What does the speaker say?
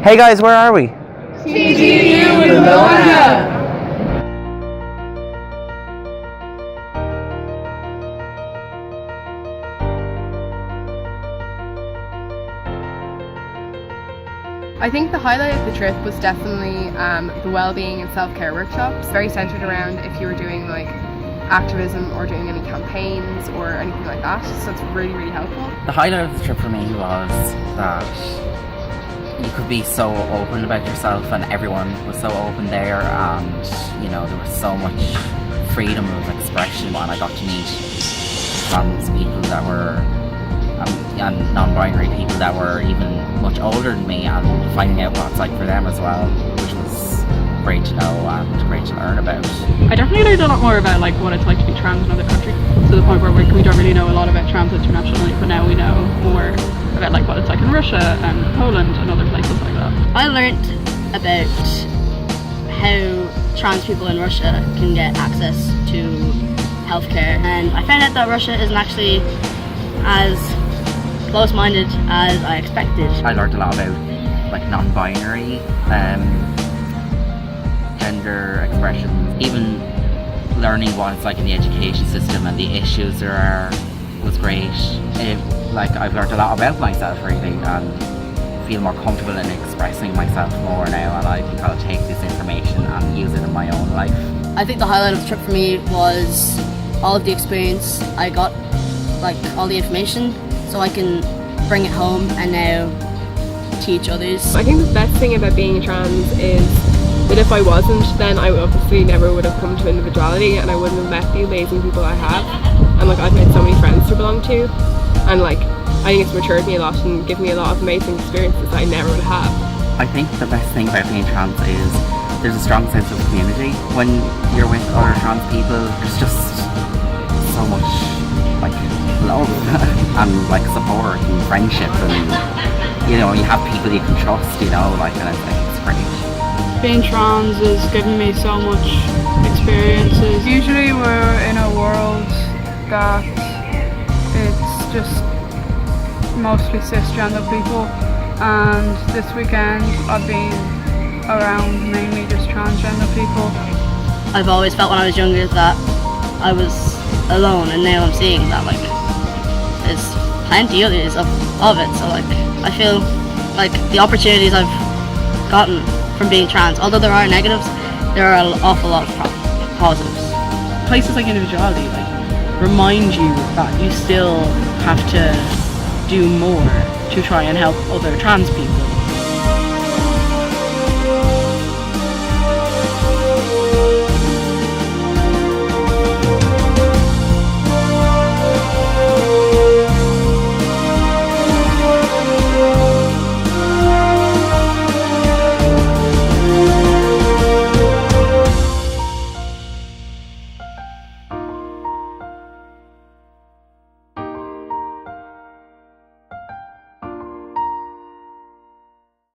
Hey guys, where are we? TGEU in Bologna. I think the highlight of the trip was definitely the well-being and self-care workshops, very centered around if you were doing like activism or doing any campaigns or anything like that, so it's really, really helpful. The highlight of the trip for me was that you could be so open about yourself, and everyone was so open there, and you know, there was so much freedom of expression, and I got to meet trans people that were and non-binary people that were even much older than me, and finding out what it's like for them as well, which was great to know and great to learn about. I definitely learned a lot more about like what it's like to be trans in other countries, to the point where we don't really know a lot about trans internationally, but now we know more about like what it's like in Russia and Poland and other places like that. I learnt about how trans people in Russia can get access to healthcare, and I found out that Russia isn't actually as close-minded as I expected. I learned a lot about like non-binary gender expressions, even learning what it's like in the education system and the issues there are was great. Like I've learned a lot about myself really, and feel more comfortable in expressing myself more now, and I think I'll take this information and use it in my own life. I think the highlight of the trip for me was all of the experience I got, like all the information, so I can bring it home and now teach others. I think the best thing about being trans is that if I wasn't, then I obviously never would have come to IndividualiTy, and I wouldn't have met the amazing people I have, and like I've made so many friends to belong to, and like I think it's matured me a lot and given me a lot of amazing experiences that I never would have. I think the best thing about being trans is there's a strong sense of community. When you're with other trans people, there's just so much like love and like support and friendship, and you know, you have people you can trust, you know, like, and I think it's great. Being trans has given me so much experiences. Usually we're in a world that it's just mostly cisgender people, and this weekend I've been around mainly just transgender people. I've always felt when I was younger that I was alone, and now I'm seeing that like there's plenty others of it, so like I feel like the opportunities I've gotten from being trans, although there are negatives, there are an awful lot of positives. Places like IndividualiTy like remind you that you still have to do more to try and help other trans people.